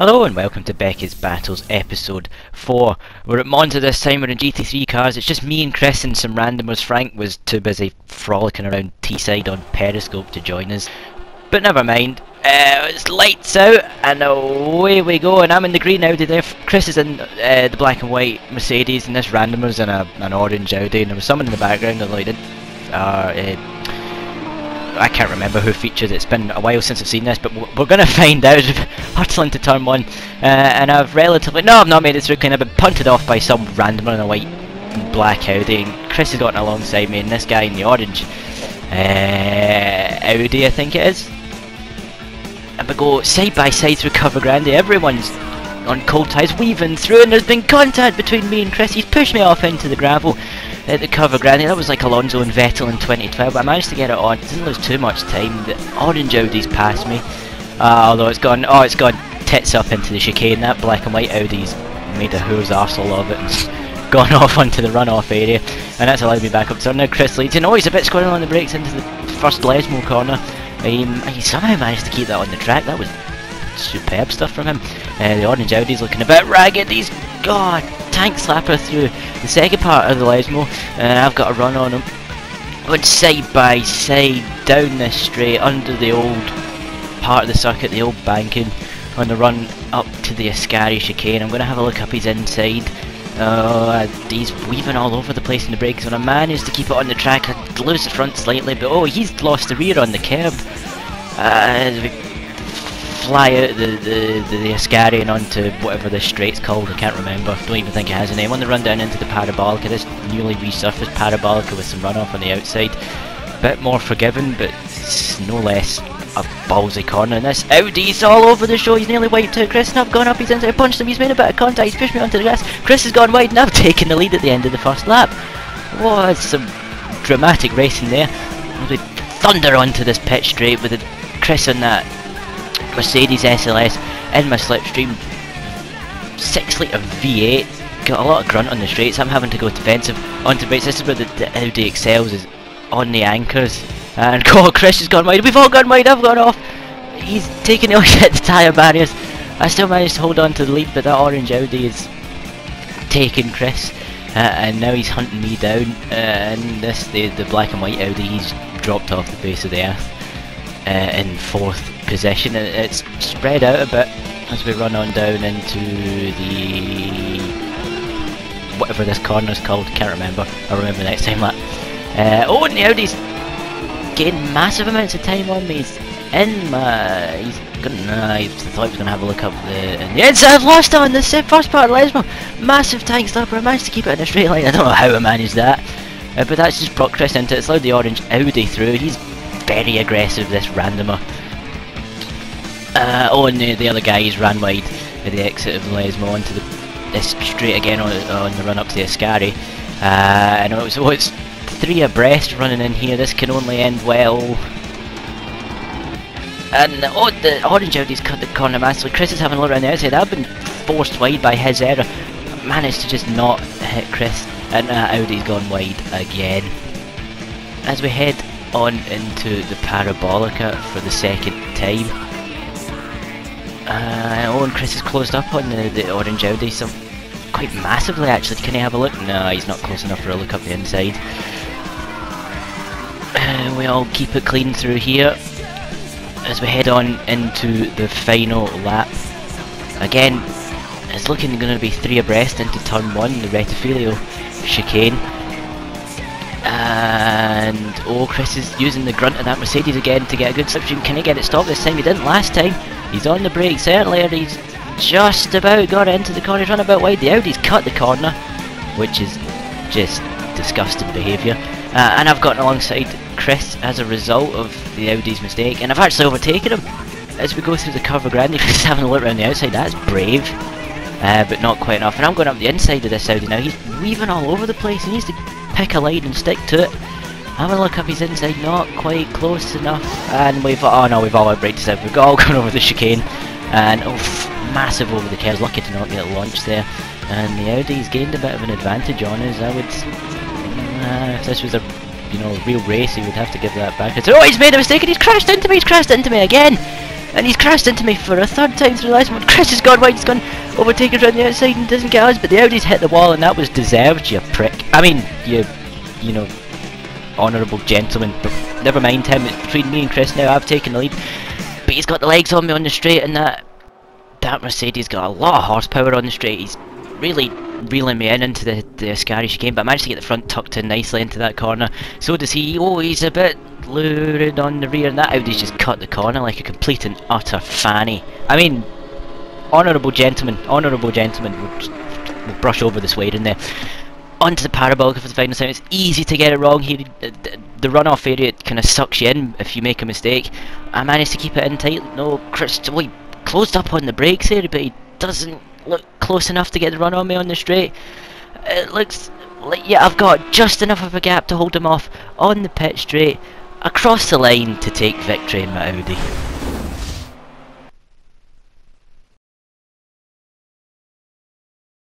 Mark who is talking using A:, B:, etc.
A: Hello and welcome to Becketts Battles episode 4. We're at Monza this time, we're in GT3 cars. It's just me and Chris and some randomers. Frank was too busy frolicking around Teesside on Periscope to join us. But never mind, it's lights out and away we go, and I'm in the green Audi there. Chris is in the black and white Mercedes, and this randomer's in an orange Audi, and there was someone in the background that like I can't remember who featured. It's been a while since I've seen this, but we're going to find out. Hurtling to turn 1, and I've I've not made it through clean. I've been punted off by some randomer in a white and black Audi, and Chris has gotten alongside me, and this guy in the orange Audi, I think it is. And we go side by side through Cover Grande. Everyone's on cold tyres weaving through, and there's been contact between me and Chris. He's pushed me off into the gravel at the Cover Grande. That was like Alonso and Vettel in 2012, but I managed to get it on. Didn't lose too much time. The orange Audi's passed me, although it's gone tits up into the chicane. That black and white Audi's made a whore's arsehole of it and gone off onto the runoff area, and that's allowed me back up. So now Chris leads, and he's a bit squirrely on the brakes into the first Lesmo corner. He somehow managed to keep that on the track. That was superb stuff from him. The orange Audi's looking a bit ragged. He's tank slapper through the second part of the Lesmo, and I've got a run on him. Went side by side down this straight under the old part of the circuit, the old banking, on the run up to the Ascari chicane. I'm going to have a look up his inside. He's weaving all over the place in the brakes, and I managed to keep it on the track. I lose the front slightly, but he's lost the rear on the curb. As we fly out the Ascari and onto whatever this straight's called, I can't remember, don't even think it has a name. On the run down into the Parabolica, this newly resurfaced Parabolica with some runoff on the outside. Bit more forgiving, but it's no less a ballsy corner, and this Audi's all over the show. He's nearly wiped out Chris, and I've gone up his inside, punched him, he's made a bit of contact, he's pushed me onto the grass. Chris has gone wide, and I've taken the lead at the end of the first lap. What some dramatic racing there. We thunder onto this pit straight with Chris on that Mercedes SLS in my slipstream 6 litre V8. Got a lot of grunt on the straights. I'm having to go defensive onto brakes. This is where the Audi excels, is on the anchors. And Chris has gone wide. We've all gone wide. I've gone off. He's taking the hit the tyre barriers. I still managed to hold on to the lead, but that orange Audi is taking Chris, and now he's hunting me down. And the black and white Audi, he's dropped off the face of the earth in 4th position. It's spread out a bit as we run on down into the whatever this corner's called. Can't remember. I'll remember next time lap. And the Audi's gained massive amounts of time on me. He's in my. I thought he was going to have a look up the inside. I've lost it on the first part of Lesmo. Massive tank stopper. I managed to keep it in a straight line. I don't know how I managed that, but that's just brought Chris into it. It's allowed the orange Audi through. He's very aggressive, this randomer. And the other guys ran wide at the exit of the Lesmo onto this straight again on the run up to the Ascari. And it's 3 abreast running in here. This can only end well. And the orange Audi's cut the corner massively. Chris is having a look around the outside. I've been forced wide by his error. Managed to just not hit Chris, and Audi's gone wide again. As we head on into the Parabolica for the second time. And Chris is closed up on the orange Audi, so quite massively actually. Can he have a look? No, he's not close enough for a look up the inside. We all keep it clean through here as we head on into the final lap. Again, it's looking going to be 3 abreast into turn 1, the Retifilio chicane. And Chris is using the grunt of that Mercedes again to get a good slipstream. Can he get it stopped this time? He didn't last time. He's on the brakes certainly, and he's just about got into the corner. He's run about wide. The Audi's cut the corner, which is just disgusting behaviour. And I've gotten alongside Chris as a result of the Audi's mistake, and I've actually overtaken him as we go through the Cover Grande. He's having a look around the outside. That's brave, but not quite enough. And I'm going up the inside of this Audi now. He's weaving all over the place. He needs to pick a line and stick to it. Having a look up his inside, not quite close enough. And we've all outbraked us. We've all gone over the chicane, and massive over the curves. Lucky to not get launched there. And the Audi's gained a bit of an advantage on us. I would. If this was a real race, he would have to give that back. He's made a mistake and he's crashed into me again! and he's crashed into me for a third time through the last one. Chris has gone wide, he's gone overtake us around the outside and doesn't get us, but the Audi's hit the wall and that was deserved, you prick. I mean, you know, honourable gentleman, but never mind him, it's between me and Chris now. I've taken the lead, but he's got the legs on me on the straight, and that Mercedes got a lot of horsepower on the straight. He's really reeling me into the Ascari chicane, but I managed to get the front tucked in nicely into that corner. So does he. Oh, he's a bit lurid on the rear, and that Audi's just cut the corner like a complete and utter fanny. I mean, honourable gentleman would brush over the swearing there. Onto the parabolic for the final time. It's easy to get it wrong here. The runoff area kind of sucks you in if you make a mistake. I managed to keep it in tight. No, Chris, well, he closed up on the brakes here, but he doesn't look close enough to get the run on me on the straight. It looks like, yeah, I've got just enough of a gap to hold him off on the pit straight, across the line to take victory in my Audi.